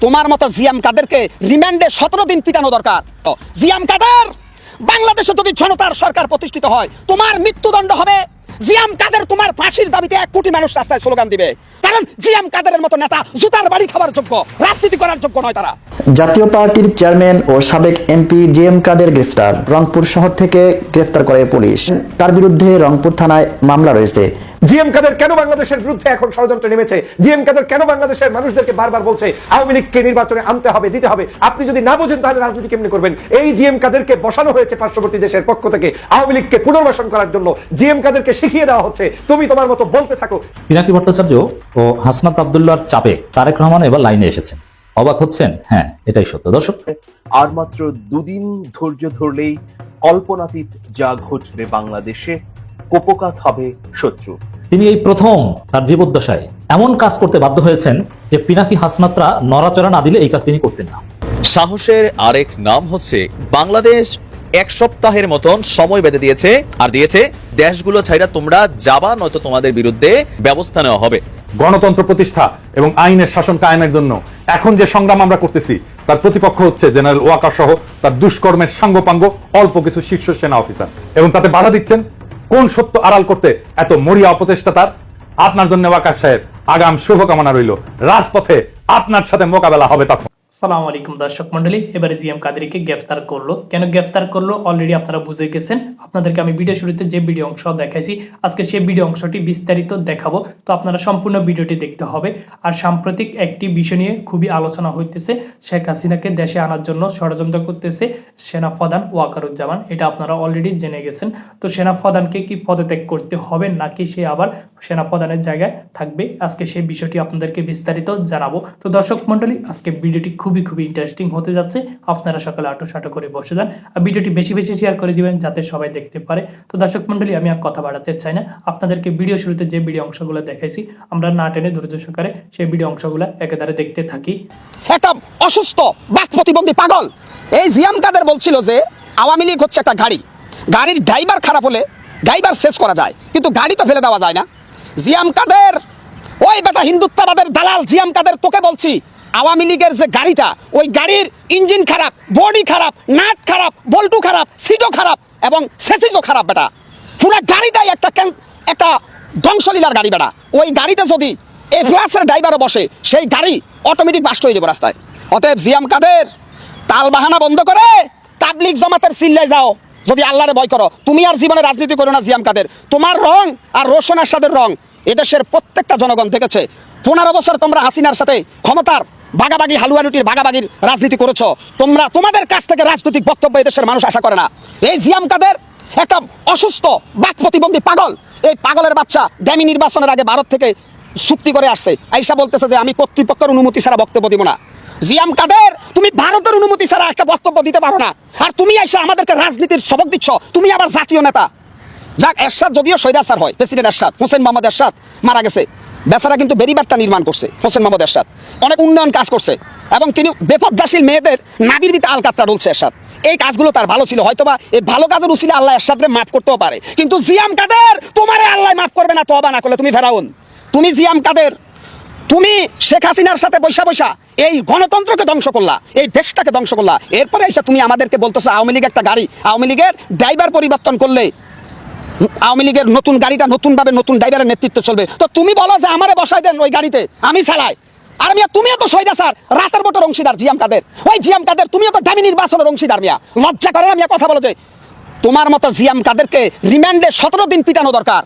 তোমার মতো জিএম কাদেরকে রিমান্ডে 17 দিন পিটানো দরকার। জিএম কাদের, বাংলাদেশে যদি জনতার সরকার প্রতিষ্ঠিত হয় তোমার মৃত্যুদণ্ড হবে। জিএম কাদের তোমার ফাঁসির দাবিতে 1 কোটি মানুষ রাস্তায় স্লোগান দিবে, কারণ জিএম কাদেরের মতো নেতা জুতার বাড়ি খাবার যোগ্য, রাজনীতি করার যোগ্য নয় তারা। জাতীয় পার্টির চেয়ারম্যান ও সাবেক এমপি জিএম কাদের গ্রেফতার। রংপুর শহর থেকে গ্রেফতার করে পুলিশ। তার বিরুদ্ধে রংপুর থানায় মামলা রয়েছে। জিএম কাদের কেন বাংলাদেশের বিরুদ্ধে এখন ষড়যন্ত্রে নেমেছে? জিএম কাদের কেন বাংলাদেশের মানুষদেরকে বারবার বলছে আওয়ামী লীগকে নির্বাচনে আনতে হবে, দিতে হবে? আপনি যদি না বোঝেন তাহলে রাজনীতি কেমনে করবেন? এই জিএম কাদেরকে বসানো হয়েছে পার্শ্ববর্তী দেশের পক্ষ থেকে আওয়ামী লীগকে পুনর্বাসন করার জন্য। জিএম কাদেরকে শিখিয়ে দেওয়া হচ্ছে তুমি তোমার মতো বলতে থাকো। পিনাকি ভট্টাচার্য ও হাসনাত আব্দুল্লাহর চাপে তারেক রহমান এবার লাইনে এসেছেন। অবাক হচ্ছেন? হ্যাঁ, এটাই সত্য। দর্শক, আর মাত্র দুদিন ধৈর্য ধরলেই কল্পনাতীত যা ঘটবে বাংলাদেশে, কোপকাত হবে শত্রু। তিনি এই প্রথম তার জীবদ্দশায় এমন কাজ করতে বাধ্য হয়েছেন যে পিনাকি হাসনাতরা নড়াচড়া না দিলে এই কাজ তিনি করতেন না। সাহসের আরেক নাম হচ্ছে বাংলাদেশ 1 সপ্তাহের মতন সময় বেঁধে দিয়েছে, আর দিয়েছে দেশগুলো ছাইরা তোমরা যাবা, নয়তো তোমাদের বিরুদ্ধে ব্যবস্থা নেওয়া হবে। গণতন্ত্র প্রতিষ্ঠা এবং আইনের শাসন কায়েমের জন্য এখন যে সংগ্রাম আমরা করতেছি তার প্রতিপক্ষ হচ্ছে জেনারেল ওয়াকার সহ তার দুষ্কর্মের সাঙ্গপাঙ্গ অল্প কিছু শীর্ষ সেনা অফিসার, এবং তাতে বাধা দিচ্ছেন। কোন সত্য আড়াল করতে এত মরিয়া অপচেষ্টা তার? আপনার জন্য ওয়াকার সাহেব আগাম শুভকামনা রইল। রাজপথে আপনার সাথে মোকাবেলা হবে তখন। আসসালামু আলাইকুম দর্শক মন্ডলী, এবারে জিএম কাদেরকে গ্রেফতার করলো। কেন গ্রেফতার করলো অলরেডি আপনারা বুঝে গেছেন। আপনাদেরকে আমি ভিডিও শুরুতে যে ভিডিও অংশ দেখাইছি, আজকে সেই ভিডিও অংশটি বিস্তারিত দেখাবো, তো আপনারা সম্পূর্ণ ভিডিওটি দেখতে হবে। আর সাম্প্রতিক একটি বিষয় নিয়ে খুবই আলোচনা হইতেছে। শেখ হাসিনাকে দেশে আনার জন্য ষড়যন্ত্র করতেছে সেনাপ্রধান ওয়াকারুজ্জামান, এটা আপনারা অলরেডি জেনে গেছেন। তো সেনাপ্রধানকে কি পদত্যাগ করতে হবে নাকি সে আবার সেনাপ্রধানের জায়গায় থাকবে, আজকে সেই বিষয়টি আপনাদেরকে বিস্তারিত জানাবো। তো দর্শক মন্ডলী, আজকে ভিডিওটি খুবই ইন্টারেস্টিং হতে যাচ্ছে। আপনারা সকালে আটো করে বসে যান আর ভিডিওটি বেশি বেশি শেয়ার করে দিবেন যাতে সবাই দেখতে পারে। তো দর্শক মন্ডলী, আমি আর কথা বাড়াতে চাই না, আপনাদেরকে ভিডিও শুরুতে যে ভিডিও অংশগুলো দেখাইছি আমরা না টেনে ধৈর্য সহকারে সেই ভিডিও অংশগুলো একেবারে দেখতে থাকি। একটা অসুস্থ বাক প্রতিবন্ধী পাগল এই জিএম কাদের বলছিল যে আওয়ামী লীগ হচ্ছে একটা গাড়ি, গাড়ির ড্রাইভার খারাপ হলে ড্রাইভার শেষ করা যায়, কিন্তু গাড়ি তো ফেলে দেওয়া যায় না। জিএম কাদের, ওই বেটা হিন্দুত্ববাদের দালাল জিএম কাদের, তোকে বলছি আওয়ামী লীগের যে গাড়িটা, ওই গাড়ির ইঞ্জিন খারাপ, বডি খারাপ, নাট খারাপ, বল্টু খারাপ, সিটও খারাপ এবং সেসিসও খারাপ। বেটা পুরো গাড়িটাই একটা ধ্বংসলীলার গাড়ি। বেটা ওই গাড়িতে যদি এ ক্লাসের ড্রাইভারও বসে সেই গাড়ি অটোমেটিক বাস্ট হয়ে যাবে রাস্তায়। অতএব জিএম কাদের তাল বাহানা বন্ধ করে তাবলিগ জামাতের চিল্লায় যাও, যদি আল্লাহরে ভয় করো। তুমি আর জীবনে রাজনীতি করো না জিএম কাদের। তোমার রং আর রোশন আরশাদের রং এদেশের প্রত্যেকটা জনগণ দেখেছে। 15 বছর তোমরা হাসিনার সাথে ক্ষমতার ভাগাভাগি, হালুয়া রুটির ভাগাভাগির রাজনীতি করেছো। তোমাদের কাছ থেকে রাজনৈতিক বক্তব্য এদেশের মানুষ আশা করে না। এই জিএম কাদের একটা অসুস্থ বাক প্রতিবন্ধী পাগল। এই পাগলের বাচ্চা দামি নির্বাচনের আগে ভারত থেকে চুক্তি করে আসছে, আইসা বলতেছে যে আমি কর্তৃপক্ষের অনুমতি ছাড়া বক্তব্য দিব না। জিএম কাদের, তুমি ভারতের অনুমতি ছাড়া একটা বক্তব্য দিতে পারো না, আর তুমি আইসা আমাদেরকে রাজনীতির সবক দিচ্ছ। তুমি আবার জাতীয় নেতা। যাক, এরশাদ যদিও স্বৈরাচার হয়, প্রেসিডেন্ট এরশাদ, হোসেন মোহাম্মদ এরশাদ মারা গেছে, বেচারা কিন্তু বেরিবারটা নির্মাণ করছে। হোসেন মোহাম্মদ এরশাদ অনেক উন্নয়ন কাজ করছে এবং তিনি বেপদ্দাশীল মেয়েদের নাবির ভিতরে আলকাতরা ডলছে এরশাদ। এই কাজগুলো তার ভালো ছিল, হয়তোবা এই ভালো কাজের উসিলে আল্লাহ এরশাদরে মাফ করতেও পারে। কিন্তু জিএম কাদের তোমারে আল্লাহ মাফ করবে না, তওবা না করলে। তুমি ফেরাউন, তুমি জিএম কাদের, তুমি শেখ হাসিনার সাথে বৈশা এই গণতন্ত্রকে ধ্বংস করলা, এই দেশটাকে ধ্বংস করলা। এরপরে এসে তুমি আমাদেরকে বলতেছো আওয়ামী লীগ একটা গাড়ি, আওয়ামী লীগের ড্রাইভার পরিবর্তন করলে আওয়ামী লীগের নতুন গাড়িটা নতুনভাবে নতুন ড্রাইভারের নেতৃত্ব চলবে। তো তুমি বলো যে আমারে বসাই দেন ওই গাড়িতে, আমি চালাই। আর মিয়া তুমিও তো স্বৈরাচার, রাতের ভোটের অংশীদার জিএম কাদের। ওই জিএম কাদের তুমিও তো দামি নির্বাচনের অংশীদার। মিয়া লজ্জা করে না মিয়া কথা বলো যে? তোমার মতো জিএম কাদেরকে রিমান্ডে 17 দিন পিটানো দরকার।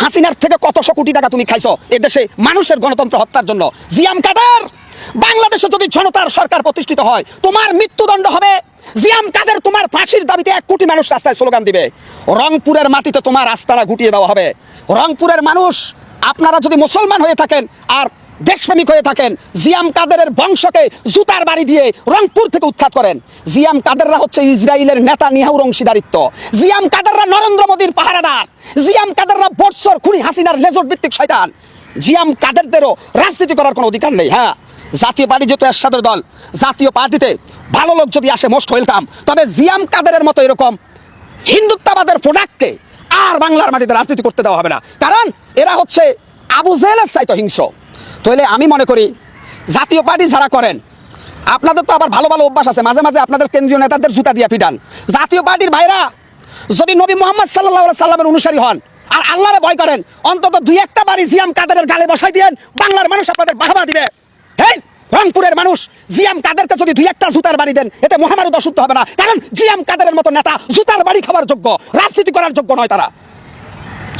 হাসিনার থেকে কতশো কোটি টাকা তুমি খাইছো এদেশে মানুষের গণতন্ত্র হত্যার জন্য। জিএম কাদের, বাংলাদেশে যদি জনতার সরকার প্রতিষ্ঠিত হয় তোমার মৃত্যুদণ্ড হবে। জিএম কাদের তোমার ফাঁসির দাবিতে 1 কোটি মানুষ রাস্তায় স্লোগান দিবে। রংপুরের মাটিতে তোমার রাস্তাটা গুটিয়ে দেওয়া হবে। রংপুরের মানুষ, আপনারা যদি মুসলমান হয়ে থাকেন আর দেশপ্রেমিক হয়ে থাকেন, জিএম কাদেরের বংশকে জুতার বাড়ি দিয়ে রংপুর থেকে উৎখাত করেন। জিএম কাদেররা হচ্ছে ইসরায়েলের নেতা নিহাউর অংশীদারিত্ব। জিএম কাদেররা নরেন্দ্র মোদীর পাহারাদার। জিএম কাদেররা বৎসর খুনি হাসিনার লেজট ভিত্তিক শয়তান। জিএম কাদেরদেরও রাজনীতি করার কোনো অধিকার নেই। হ্যাঁ, জাতীয় পার্টি যেহেতু এরশাদের দল, জাতীয় পার্টিতে ভালো লোক যদি আসে মোস্ট ওয়েলকাম। তবে জিএম কাদেরের মতো এরকম হিন্দুত্ববাদের প্রোডাক্টকে আর বাংলার মাটিতে রাজনীতি করতে দেওয়া হবে না, কারণ এরা হচ্ছে আবু জেহেলের চাইতে হিংস্র। তাহলে আমি মনে করি জাতীয় পার্টি যারা করেন আপনাদের তো আবার ভালো ভালো অভ্যাস আছে, মাঝে মাঝে আপনাদের কেন্দ্রীয় নেতাদের জুতা দিয়ে পিটান। জাতীয় পার্টির ভাইরা যদি নবী মুহাম্মদ সাল্লাল্লাহু আলাইহি সাল্লামের অনুসারী হন আর আল্লাহরে ভয় করেন, অন্তত দুই একটা বাড়ি জিয়াম কাদেরের গালে বসাই দিয়েন, বাংলার মানুষ আপনাদের বাহবা দিবে। এই রংপুরের মানুষ জিয়াম কাদেরকে যদি দুই একটা জুতার বাড়ি দেন, এতে মহামারী অশুদ্ধ হবে না, কারণ জিয়াম কাদেরের মতো নেতা জুতার বাড়ি খাওয়ার যোগ্য, রাজনীতি করার যোগ্য নয়। তারা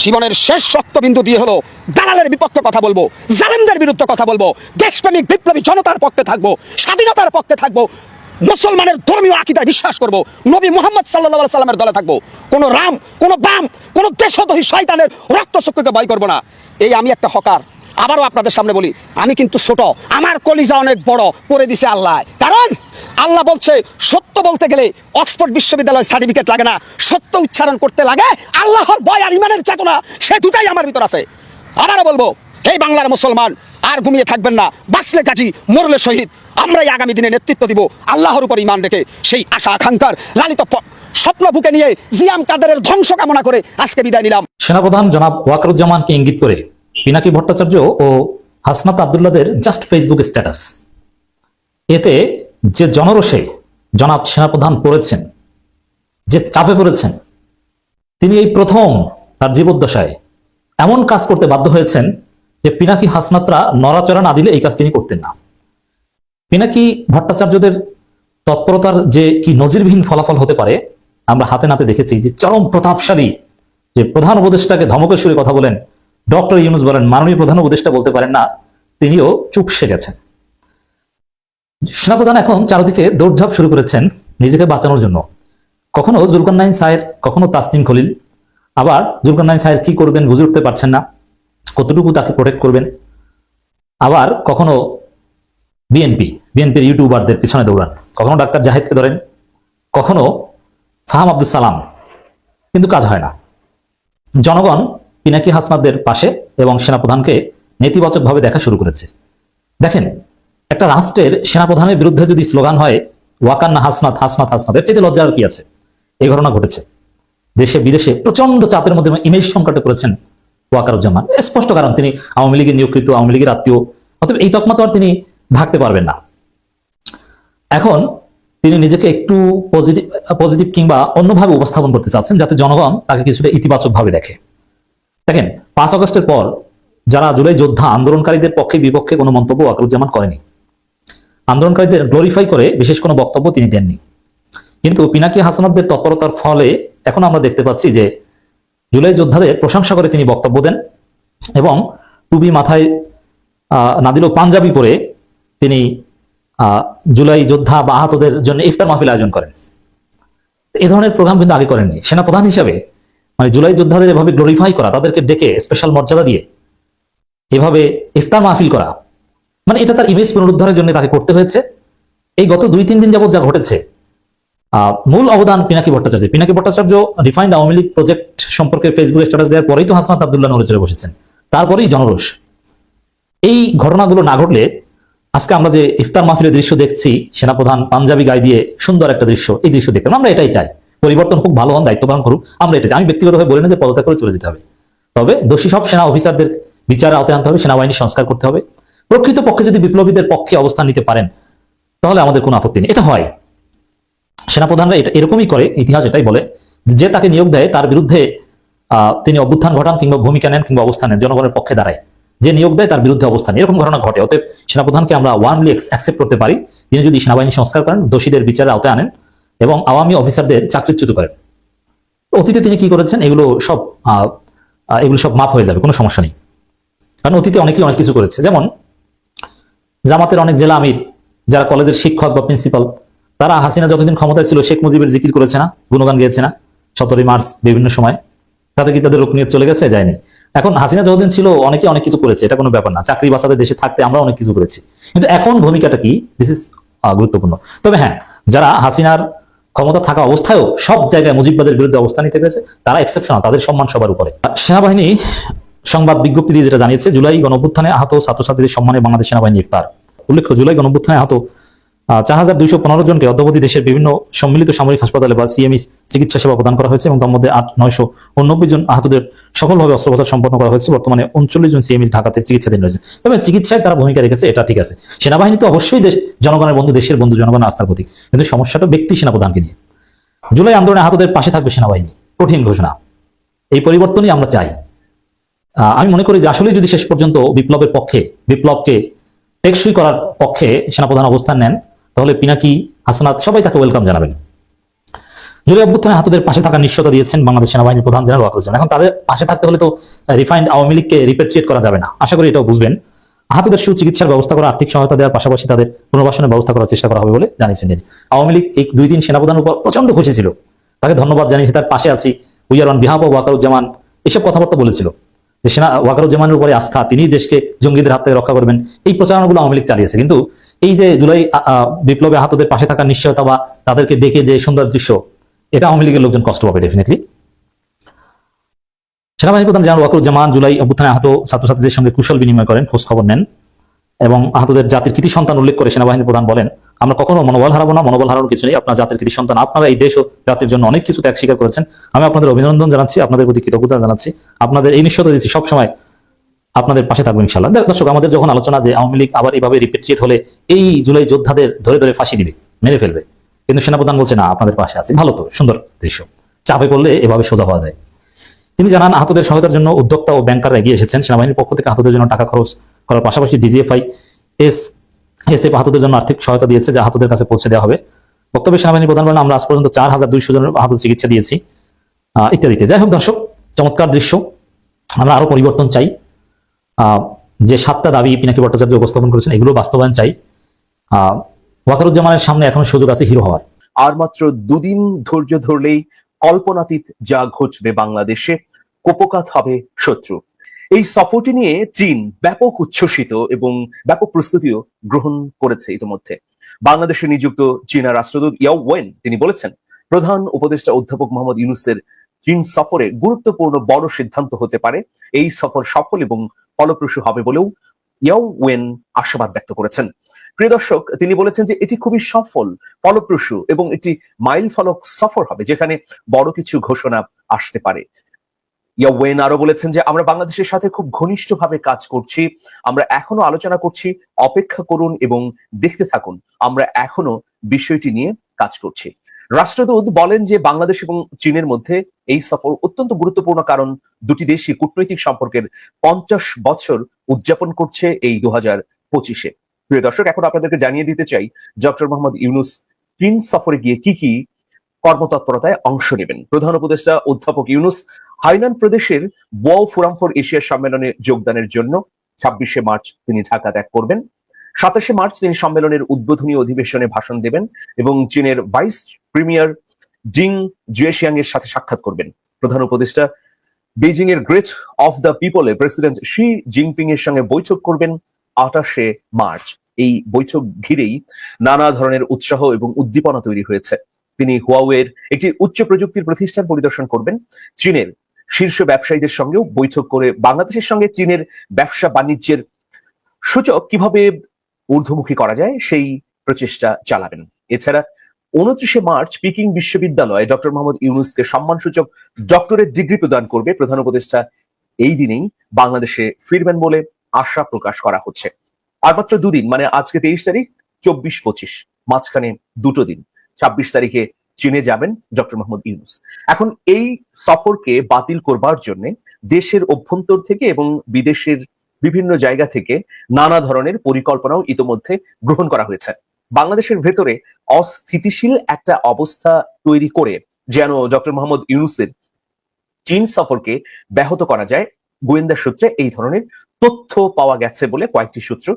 জীবনের শেষ রক্তবিন্দু দিয়ে হলো দালালের বিপক্ষে কথা বলবো, জালেমদের বিরুদ্ধে কথা বলবো, দেশপ্রেমিক বিপ্লবী জনতার পক্ষে থাকবো, স্বাধীনতার পক্ষে থাকবো, মুসলমানের ধর্মীয় আকীদায় বিশ্বাস করব, নবী মুহাম্মদ সাল্লাল্লাহু আলাইহি সাল্লামের দলে থাকবো, কোনো রাম, কোনো বাম, কোনো দেশদ্রোহী শয়তানের রক্তচক্ষুকে ভয় করব না। এই আমি একটা হকার। আবারও আপনাদের সামনে বলি, আমি কিন্তু ছোট, আমার কলিজা অনেক বড় করে দিছে আল্লাহ। কারণ আল্লাহ বলছে সত্য বলতে গেলে অক্সফোর্ড বিশ্ববিদ্যালয় সার্টিফিকেট লাগে না, সত্য উচ্চারণ করতে লাগে আল্লাহর ভয় আর ইমানের চেতনা, সে দুটাই আমার ভিতর আছে। আবারও বলবো, এই বাংলার মুসলমান আর ঘুমিয়ে থাকবেন না, বাঁচলে গাজী, মরলে শহীদ। আমরাই আগামী দিনে নেতৃত্ব দিব আল্লাহর উপর ঈমান রেখে, সেই আশা আকাঙ্ক্ষার লালিত স্বপ্ন বুকে নিয়ে জিয়াম কাদেরের ধ্বংস কামনা করে আজকে বিদায় নিলাম। সেনাপ্রধান জনাব ওয়াকারুজ্জামানকে ইঙ্গিত করে পিনাকি ভট্টাচার্য ও হাসনাত আব্দুল্লাহদের জাস্ট ফেসবুক স্ট্যাটাস, এতে যে জনরোষে জনাব সেনাপ্রধান পড়েছেন, যে চাপে পড়েছেন, তিনি এই প্রথম তার জীবদ্দশায় এমন কাজ করতে বাধ্য হয়েছেন যে পিনাকি হাসনাতরা নড়াচড়া না দিলে এই কাজ তিনি করতেন না। পিনাকি ভট্টাচার্যদের তৎপরতার যে কি নজিরবিহীন ফলাফল হতে পারে আমরা হাতে নাতে দেখেছি। যে চরম প্রতাপশালী যে প্রধান উপদেষ্টাকে ধমকের সুরে কথা বলেন, ডক্টর ইউনূস বলেন, মাননীয় প্রধান উপদেষ্টা বলতে পারেন না, তিনিও চুপসে গেছেন। সেনাপ্রধান এখন চারদিকে দৌড়ঝাঁপ শুরু করেছেন নিজেকে বাঁচানোর জন্য। কখনো জুলকারনাইন সাহের, কখনো তাসনিম খলিল, আবার জুলকারনাইন সাহের কি করবেন বুঝে উঠতে পারছেন না, কতটুকু তাকে প্রোটেক্ট করবেন। আবার কখনো বিএনপির ইউটিউবারদের পিছনে দৌড়ান, কখনো ডাক্তার জাহিদকে ধরেন, কখনো ফাহাম আব্দুল সালাম, কিন্তু কাজ হয় না। জনগণ পিনাকি হাসনাতদের পাশে এবং সেনাপ্রধানকে নেতিবাচকভাবে দেখা শুরু করেছে। দেখেন, একটা রাষ্ট্রের সেনাপ্রধানের বিরুদ্ধে যদি স্লোগান হয় ওয়াকান্না হাসনাত হাসনাত হাসনাত, এর চেয়ে লজ্জার কি আছে? এই ঘটনা ঘটেছে। দেশে বিদেশে প্রচন্ড চাপের মধ্যে ইমেজ সংকটে পড়েছেন ওয়াকারুজ্জামান। স্পষ্ট কারণ, তিনি আওয়ামী লীগের নিয়োগকৃত, আওয়ামী লীগের আত্মীয়, অতএব এই তকমা তো আর তিনি ঢাকতে পারবেন না। এখন তিনি নিজেকে একটু পজিটিভ কিংবা অন্যভাবে উপস্থাপন করতে চাচ্ছেন, যাতে জনগণ তাকে কিছুটা ইতিবাচক ভাবে দেখে। দেখেন, 5 আগস্টের পর যারা জুলাই যোদ্ধা আন্দোলনকারীদের পক্ষে বিপক্ষে কোনো মন্তব্য ওয়াকারুজ্জামান করেনি, আন্দোলনকারীদের গ্লোরিফাই করে বিশেষ কোনো বক্তব্য তিনি দেননি। কিন্তু পিনাকি হাসনাতদের তৎপরতার ফলে এখন আমরা দেখতে পাচ্ছি যে জুলাই যোদ্ধাদের প্রশংসা করে তিনি বক্তব্য দেন এবং টুপি মাথায় না দিলেও পাঞ্জাবি পরে তিনি জুলাই যোদ্ধা বা আহতদের জন্য ইফতার মাহফিল আয়োজন করেন। এই ধরনের প্রোগ্রাম কিন্তু আগে করেননি। সেনাপ্রধান হিসাবে মানে জুলাই যোদ্ধাদের এভাবে গ্লোরিফাই করা, তাদেরকে ডেকে স্পেশাল মর্যাদা দিয়ে এভাবে ইফতার মাহফিল করা, মানে এটা তার ইমেজ পুনরুদ্ধারের জন্য তাকে করতে হয়েছে। এই গত 2-3 দিন যাবত যা ঘটেছে, মূল অবদান পিনাকি ভট্টাচার্য। পিনাকি ভট্টাচার্য রিফাইন্ড আওয়ামী লীগ প্রজেক্ট সম্পর্কে ফেসবুকে স্ট্যাটাস দেওয়ার পরেই তো হাসনাত আব্দুল্লাহ নড়ে চড়ে বসেছেন, তারপরেই জনরোষ। এই ঘটনাগুলো না ঘটলে আজকে আমরা যে ইফতার মাহফিলের দৃশ্য দেখছি, সেনাপ্রধান পাঞ্জাবি গায়ে দিয়ে সুন্দর একটা দৃশ্য, এই দৃশ্য দেখতাম। আমরা এটাই চাই, পরিবর্তন খুব ভালো হন, দায়িত্ব পালন করুক, আমরা এটা চাই। আমি ব্যক্তিগতভাবে বলি না যে পদত্যাগ করে চলে যেতে হবে, তবে দোষী সব সেনা অফিসারদের বিচারে আওতায় আনতে হবে, সেনাবাহিনী সংস্কার করতে হবে। প্রকৃত পক্ষে যদি বিপ্লবীদের পক্ষে অবস্থান নিতে পারেন তাহলে আমাদের কোনো আপত্তি নেই। এটা হয়, সেনাপ্রধানরা এটা এরকমই করে, ইতিহাস এটাই বলে। যে তাকে নিয়োগ দেয় তার বিরুদ্ধে তিনি অভ্যুত্থান ঘটান কিংবা ভূমিকা নেন কিংবা অবস্থান নেন, জনগণের পক্ষে দাঁড়ায়। যে নিয়োগ দেয় তার বিরুদ্ধে অবস্থান, এরকম ঘটনা ঘটে। অতএব সেনাপ্রধানকে আমরা ওয়ানলি অ্যাকসেপ্ট করতে পারি তিনি যদি সেনাবাহিনী সংস্কার করেন, দোষীদের বিচারে আওতায় আনেন এবং আওয়ামী অফিসারদের চাকরিচ্যুত করেন। অতীতে তিনি কি করেছেন এগুলো সব মাপ হয়ে যাবে, কোনো সমস্যা নেই। কারণ অতীতে অনেকেই অনেক কিছু করেছে। যেমন জামাতের অনেক জেলা আমির, যারা কলেজের শিক্ষক বা প্রিন্সিপাল, তারা হাসিনা যতদিন ক্ষমতায় ছিল শেখ মুজিবের জিকির করেছে না, গুণগান গেয়েছে না 17ই মার্চ বিভিন্ন সময়। তাতে কি তাদের রোকনিয়ত চলে গেছে? যায়নি। এখন হাসিনা যতদিন ছিল অনেকে অনেক কিছু করেছে, এটা কোনো ব্যাপার না। চাকরি বাঁচাতে দেশে থাকতে আমরা অনেক কিছু করেছি, কিন্তু এখন ভূমিকাটা কি, দিস ইজ গুরুত্বপূর্ণ। তবে হ্যাঁ, যারা হাসিনার ক্ষমতা থাকা অবস্থায়ও সব জায়গায় মুজিববাদের বিরুদ্ধে অবস্থান নিতে পেরেছে, তারা এক্সেপশনাল, তাদের সম্মান সবার উপরে। সেনাবাহিনী সংবাদ বিজ্ঞপ্তি দিয়ে যেটা জানিয়েছে, জুলাই গণঅভ্যুত্থানে আহত ছাত্রছাত্রীদের সম্মানে বাংলাদেশ সেনাবাহিনী ইফতার। উল্লেখ্য, জুলাই গণঅভ্যুত্থানে আহত 4215 জনকে অদ্যাবধি দেশের বিভিন্ন সম্মিলিত সামরিক হাসপাতালে বা সিএমই চিকিৎসা সেবা প্রদান করা হয়েছে এবং তার মধ্যে 989 জন আহতদের সফলভাবে অস্ত্রোপচার সম্পন্ন করা হয়েছে। বর্তমানে 39 জন সিএমই ঢাকাতে চিকিৎসাধীন রয়েছে। তবে চিকিৎসায় তারা ভূমিকা রেখেছে, এটা ঠিক আছে। সেনাবাহিনী তো অবশ্যই জনগণের বন্ধু, দেশের বন্ধু, জনগণের আস্থার প্রতীক, কিন্তু সমস্যাটা ব্যক্তি সেনাপ্রধানকে নিয়ে। জুলাই আন্দোলনে আহতদের পাশে থাকবে সেনাবাহিনী, কঠিন ঘোষণা। এই পরিবর্তনই আমরা চাই। আমি মনে করি যে আসলে যদি শেষ পর্যন্ত বিপ্লবকে টেকসই করার পক্ষে সেনাপ্রধান অবস্থান নেন, তাহলে পিনাকি, হাসনাত সবাই তাকে ওয়েলকাম জানাবেন। জুলাই অভ্যুত্থানে আহতদের পাশে থাকার নিশ্চয়তা দিয়েছেন বাংলাদেশ সেনাবাহিনীর প্রধান জেনারেল ওয়াকারুজ্জামান। এখন তাদের পাশে থাকতে হলে তো রিফাইন্ড আওয়ামী লীগকে রিপেট্রিয়েট করা যাবে না। আশা করি এটাও বুঝবেন। আহতদের সুচিকিৎসার ব্যবস্থা করা, আর্থিক সহায়তা দেওয়ার পাশাপাশি তাদের পুনর্বাসনের ব্যবস্থা করার চেষ্টা করা হবে বলে জানিয়েছেন তিনি। আওয়ামী লীগ এই 2 দিন সেনাপ্রধানের উপর প্রচন্ড খুশি ছিল, তাকে ধন্যবাদ জানিয়েছে, তার পাশে আছি, we are on behalf of Wakeruzzaman, এসব কথাবার্তা বলেছিল যে ওয়াকারুজ্জামানের উপরে আস্থা, তিনি দেশকে জঙ্গিদের হাত থেকে রক্ষা করবেন। এই প্রচারণাগুলো আওয়ামী লীগ চালিয়েছে, কিন্তু এই যে জুলাই বিপ্লবে আহতদের পাশে থাকার নিশ্চয়তা বা তাদেরকে ডেকে যে সুন্দর দৃশ্য, এটা আওয়ামী লীগের লোকজন কষ্ট পাবে ডেফিনেটলি। সেনাবাহিনী প্রধান জেনারেল ওয়াকারুজ্জামান জুলাই অভ্যুত্থানে আহত ছাত্রছাত্রীদের সঙ্গে কুশল বিনিময় করেন, খোঁজ খবর নেন এবং আহতদের জাতির কৃতি সন্তান উল্লেখ করে সেনাবাহিনী প্রধান বলেন, আমরা কখনো মনোবল হারাবো না, মনোবল হারানোর কিছু নেই, আপনার জাতির কৃতি সন্তান, আপনারা এই দেশ ও জাতির জন্য অনেক কিছু ত্যাগ স্বীকার করেছেন। আমি আপনাদের অভিনন্দন জানাচ্ছি, আপনাদের প্রতি কৃতজ্ঞতা জানাচ্ছি, আপনাদের এই নিশ্চয়তা দিচ্ছি সবসময় আপনাদের পাশে থাকবো ইনশাআল্লাহ। দর্শক, আমাদের যখন আলোচনা যে আওয়ামী লীগ আবার এভাবে রিপেট্রিয়েট হলে এই জুলাই যোদ্ধাদের ধরে ধরে ফাঁসি দিবে, মেরে ফেলবে, কিন্তু সেনাপ্রধান বলছে না, আপনাদের পাশে আছে। ভালো তো, সুন্দর দৃশ্য। চাপে পড়লে এভাবে সোজা হওয়া যায়। তিনি জানান, আহতদের সহায়তার জন্য উদ্যোক্তা ও ব্যাংকাররা এগিয়ে এসেছেন। সেনাবাহিনীর পক্ষ থেকে আহতদের জন্য টাকা খরচ করার পাশাপাশি ডিজিএফআই এসএফ আহতদের জন্য আর্থিক সহায়তা দিয়েছে, যা আহতদের কাছে পৌঁছে দেওয়া হবে। বক্তব্যে সেনাবাহিনী প্রধান বলেন, আমরা আজ পর্যন্ত 4200 জনের আহত চিকিৎসা দিয়েছি, ইত্যাদিতে। যাই হোক দর্শক, চমৎকার দৃশ্য। আমরা আরো পরিবর্তন চাই। যে 7টা দাবি পিনাকি ভট্টাচার্য উপস্থাপন করেছেন, এগুলো বাস্তবায়ন চাই। ওয়াকারুজ্জামানের সামনে এখন সুযোগ আছে হিরো হওয়ার। আর মাত্র 2 দিন ধৈর্য ধরলেই কল্পনাতীত যা ঘটবে বাংলাদেশে, কুপকাত হবে শত্রু। এই সফরটি নিয়ে চীন ব্যাপক উচ্ছ্বসিত এবং ব্যাপক প্রস্তুতিও গ্রহণ করেছে ইতিমধ্যে। বাংলাদেশে নিযুক্ত চীনা রাষ্ট্রদূত ইয়াও ওয়েন তিনি বলেছেন, প্রধান উপদেষ্টা অধ্যাপক মোহাম্মদ ইউনূসের চীন সফরে গুরুত্বপূর্ণ বড় সিদ্ধান্ত হতে পারে। এই সফর সফল এবং ফলপ্রসূ হবে বলেও ইয়াও ওয়েন আশাবাদ ব্যক্ত করেছেন। প্রিয় দর্শক, তিনি বলেছেন যে এটি খুবই সফল, ফলপ্রসূ এবং একটি মাইল ফলক সফর হবে, যেখানে বড় কিছু ঘোষণা আসতে পারে। ইয়া ওয়েন আরো বলেছেন যে আমরা বাংলাদেশের সাথে খুব ঘনিষ্ঠভাবে কাজ করছি, আমরা এখনো আলোচনা করছি, অপেক্ষা করুন এবং দেখতে থাকুন, আমরা এখনো বিষয়টি নিয়ে কাজ করছি। রাষ্ট্রদূত বলেন যে বাংলাদেশ এবং চীনের মধ্যে এই সফর অত্যন্ত গুরুত্বপূর্ণ, কারণ দুটি দেশই কূটনৈতিক সম্পর্কের 50 বছর উদযাপন করছে এই 2025-এ। প্রিয় দর্শক, এখন আপনাদেরকে জানিয়ে দিতে চাই ডক্টর মোহাম্মদ ইউনূস চীন সফরে গিয়ে কি কি কর্মতৎপরতায় অংশ নেবেন। প্রধান উপদেষ্টা অধ্যাপক ইউনূস হাইনান প্রদেশের ওয়াও ফোরাম ফর এশিয়া সম্মেলনে যোগদানের জন্য 26শে মার্চ তিনি ঢাকা ত্যাগ করবেন। 27শে মার্চ তিনি সম্মেলনের উদ্বোধনী অধিবেশনে ভাষণ দেবেন এবং চীনের ভাইস প্রিমিয়ার জিং জুয়েশিয়াং এর সাথে সাক্ষাৎ করবেন। প্রধান উপদেষ্টা বেজিং এর গ্রেট অফ দ্য পিপলে প্রেসিডেন্ট শি জিনপিং এর সঙ্গে বৈঠক করবেন 28শে মার্চ। এই বৈঠক ঘিরেই নানা ধরনের উৎসাহ এবং উদ্দীপনা তৈরি হয়েছে। তিনি হুয়াওয়ের একটি উচ্চ প্রযুক্তির প্রতিষ্ঠান পরিদর্শন করবেন। চীনের শীর্ষ ব্যবসায়ীদের সঙ্গেও বৈঠক করে বাংলাদেশের সঙ্গে চীনের ব্যবসা বাণিজ্যের সূচক কিভাবে ঊর্ধ্বমুখী করা যায় সেই প্রচেষ্টা চালাবেন। এছাড়া 29শে মার্চ পিকিং বিশ্ববিদ্যালয়ে ডক্টর মোহাম্মদ ইউনূসকে সম্মানসূচক ডক্টরেট ডিগ্রি প্রদান করবে প্রধান উপদেষ্টা। এই দিনেই বাংলাদেশে ফিরবেন বলে আশা প্রকাশ করা হচ্ছে। আর মাত্র 2 দিন, মানে আজকে 23 তারিখ, 24-25, মাঝখানে 2টো দিন, 26 তারিখে চীনে যাবেন ডক্টর মোহাম্মদ ইউনূস। এখন এই সফরকে বাতিল করবার জন্য দেশের অভ্যন্তর থেকে এবং বিদেশের বিভিন্ন জায়গা থেকে নানা ধরনের পরিকল্পনাও ইতোমধ্যে গ্রহণ করা হয়েছে। বাংলাদেশের ভেতরে অস্থিতিশীল একটা অবস্থা তৈরি করে যেন ডক্টর মোহাম্মদ ইউনূসের চীন সফরকে ব্যাহত করা যায়, গোয়েন্দা সূত্রে এই ধরনের তথ্য পাওয়া গেছে বলে কয়েকটি সূত্র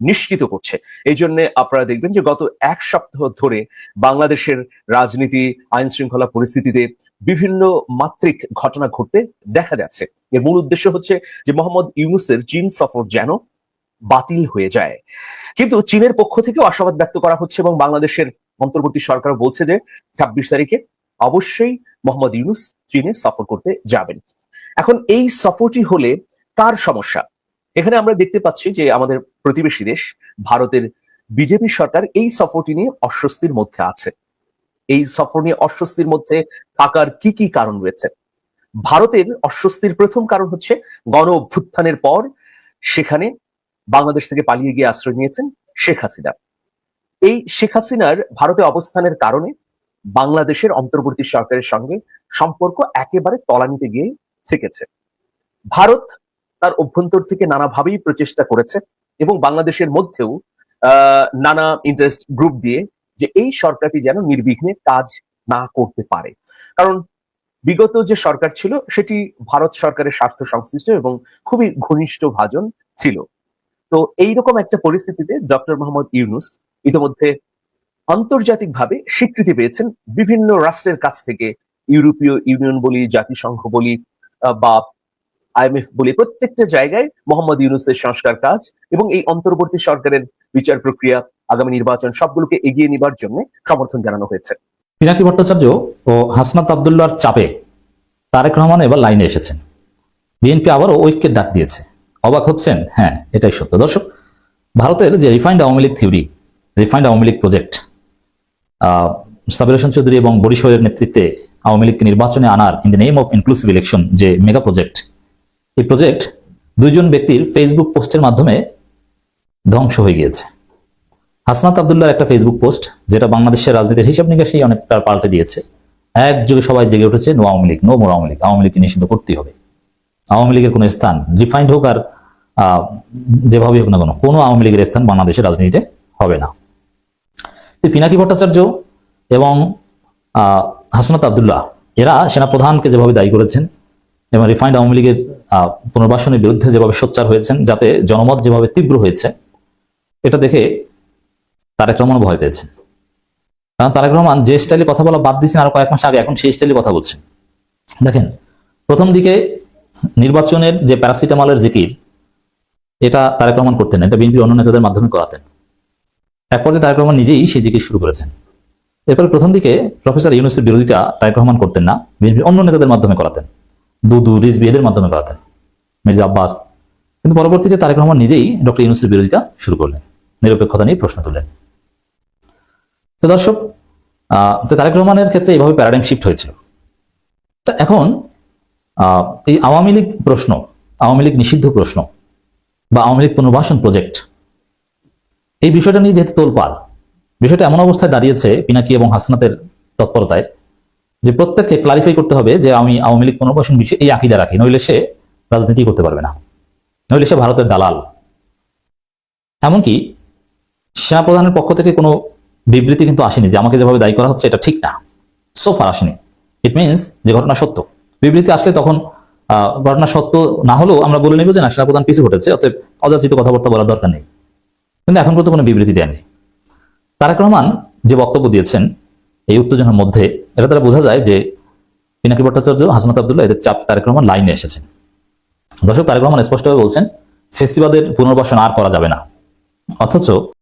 নিশ্চিত করছে। এই জন্য আপনারা দেখবেন যে গত 1 সপ্তাহ ধরে বাংলাদেশের রাজনীতি, আইন শৃঙ্খলা পরিস্থিতিতে বিভিন্ন মাত্রিক ঘটনা ঘটতে দেখা যাচ্ছে। এর মূল উদ্দেশ্য হচ্ছে যে মোহাম্মদ ইউনূসের চীন সফর যেন বাতিল হয়ে যায়। কিন্তু চীনের পক্ষ থেকেও আশাবাদ ব্যক্ত করা হচ্ছে এবং বাংলাদেশের অন্তর্বর্তী সরকার বলছে যে 26 তারিখে অবশ্যই মোহাম্মদ ইউনূস চীনে সফর করতে যাবেন। এখন এই সফরটি হলে কার সমস্যা? এখানে আমরা দেখতে পাচ্ছি যে আমাদের প্রতিবেশী দেশ ভারতের বিজেপি সরকার এই সফরটি নিয়ে অস্বস্তির মধ্যে আছে। এই সফর নিয়ে অস্বস্তির মধ্যে থাকার কি কি কারণ রয়েছে? ভারতের অস্বস্তির প্রথম কারণ হচ্ছে গণ অভ্যুত্থানের পর সেখানে বাংলাদেশ থেকে পালিয়ে গিয়ে আশ্রয় নিয়েছেন শেখ হাসিনা। এই শেখ হাসিনার ভারতে অবস্থানের কারণে বাংলাদেশের অন্তর্বর্তী সরকারের সঙ্গে সম্পর্ক একেবারে তলানিতে গিয়ে থেকেছে। ভারত তার অভ্যন্তর থেকে নানাভাবেই প্রচেষ্টা করেছে এবং বাংলাদেশের মধ্যেও নানা ইন্টারেস্ট গ্রুপ দিয়ে যে এই সরকারটি যেন নির্বিঘ্নে কাজ না করতে পারে। কারণ বিগত যে সরকার ছিল সেটি ভারত সরকারের স্বার্থ সংশ্লিষ্ট এবং খুবই ঘনিষ্ঠ ভাজন ছিল। তো এইরকম একটা পরিস্থিতিতে ডক্টর মোহাম্মদ ইউনূস ইতিমধ্যে আন্তর্জাতিকভাবে স্বীকৃতি পেয়েছেন বিভিন্ন রাষ্ট্রের কাছ থেকে, ইউরোপীয় ইউনিয়ন বলি, জাতিসংঘ বলি বা IMF বলি, প্রত্যেকটা জায়গায় মোহাম্মদ ইউনূসের সংস্কার কাজ এবং এই অন্তর্বর্তী সরকারের বিচার প্রক্রিয়া, আগামী নির্বাচন সবগুলোকে এগিয়ে নেবার জন্য সমর্থন জানানো হয়েছে। পিনাকি ভট্টাচার্য ও হাসনাত আব্দুল্লাহর চাপে তারেক রহমান এবার লাইনে এসেছেন। বিএনপি আবারও ঐক্যের ডাক দিয়েছে। অবাক হচ্ছেন? হ্যাঁ, এটাই সত্য। দর্শক, ভারতের যে refined Awami League theory, refined Awami League project, Sabir Hossain Chowdhury এবং বরিশালের নেতৃত্বে আওয়ামী লীগকে নির্বাচনে আনার in the name of inclusive election যে মেগা প্রজেক্ট, এই প্রজেক্ট দুইজন ব্যক্তির ফেসবুক পোস্টের মাধ্যমে ধ্বংস হয়ে গিয়েছে। হাসনাত আব্দুল্লাহর একটা ফেসবুক পোস্ট, যেটা বাংলাদেশের রাজনীতির হিসাব নিকাশই অনেকটা পাল্টে দিয়েছে। একযোগে সবাই জেগে উঠেছে, no Awami League, no more Awami League, Awami লীগকে নিষিদ্ধ করতেই হবে। আওয়ামী লীগের কোনো স্থান, রিফাইন্ড হোক আর যেভাবে হোক না কেন, কোনো আওয়ামী লীগের স্থান বাংলাদেশের রাজনীতিতে হবে না। পিনাকি ভট্টাচার্য এবং হাসনাত আব্দুল্লাহ এরা সেনাপ্রধানকে যেভাবে দায়ী করেছেন এবং রিফাইন্ড আওয়ামী লীগের পুনর্বাসনের বিরুদ্ধে যেভাবে সোচ্চার হয়েছেন, যাতে জনমত যেভাবে তীব্র হয়েছে, এটা দেখে তারেক রহমান ভয় পেয়েছেন। কারণ তারেক রহমান যে স্টাইলে কথা বলা বাদ দিয়েছেন আরো কয়েক মাস আগে, এখন সেই স্টাইলে কথা বলছেন। দেখেন, প্রথম দিকে নির্বাচনের যে প্যারাসিটামলের জিকির, এটা তারেক রহমান করতেন না, এটা বিএনপির অন্য নেতাদের মাধ্যমে করাতেন। এক পর্যায়ে তারেক রহমান নিজেই সেই জিকির শুরু করেছেন। এরপরে প্রথম দিকে প্রফেসর ইউনূসের বিরোধিতা তারেক রহমান করতেন না, বিএনপির অন্য নেতাদের মাধ্যমে করাতেন, দুদু, রিজভী এদের মাধ্যমে করাতেন, মির্জা আব্বাস। কিন্তু পরবর্তীতে তারেক রহমান নিজেই ডক্টর ইউনূসের বিরোধিতা শুরু করলেন, নিরপেক্ষতা নিয়ে প্রশ্ন তুললেন। তো দর্শক, তারেক রহমানের ক্ষেত্রে এইভাবে প্যারাডাইম শিফট হয়েছিল। তা এখন এই আওয়ামী লীগ প্রশ্ন, আওয়ামী লীগ নিষিদ্ধ প্রশ্ন বা আওয়ামী লীগ পুনর্বাসন প্রজেক্ট, এই বিষয়টা নিয়ে যেহেতু তোলপাড়, বিষয়টা এমন অবস্থায় দাঁড়িয়েছে পিনাকি এবং হাসনাতের তৎপরতায় যে প্রত্যেককে ক্লারিফাই করতে হবে যে আমি আওয়ামী লীগ পুনর্বাসন বিষয়ে এই আকিদা রাখি, নইলে সে রাজনীতি করতে পারবে না, নইলে সে ভারতের দালাল। এমনকি সেনাপ্রধানের পক্ষ থেকে কোনো বিবৃতি কিন্তু আসেনি যে আমাকে যেভাবে দায়ী করা হচ্ছে এটা ঠিক না, সোফার আসেনি। ইট মিনস যে ঘটনা সত্য। বিবৃতি আসলে তখন ঘটনা সত্য না হলেও আমরা বলে নেব যে না, সেনাপ্রধান পিছু ঘটেছে, অতএব অযাচিত কথাবার্তা বলার দরকার নেই। কিন্তু এখন পর্যন্ত কোনো বিবৃতি দেননি। তারেক রহমান যে বক্তব্য দিয়েছেন এই উত্তেজনার মধ্যে, এটা দ্বারা বোঝা যায় যে পিনাকি ভট্টাচার্য, হাসনাত আব্দুল্লাহ এদের চাপ তারেক রহমান লাইনে এসেছেন। দর্শক, তারেক রহমান স্পষ্টভাবে বলছেন ফেসিবাদের পুনর্বাসন আর করা যাবে না, অথচ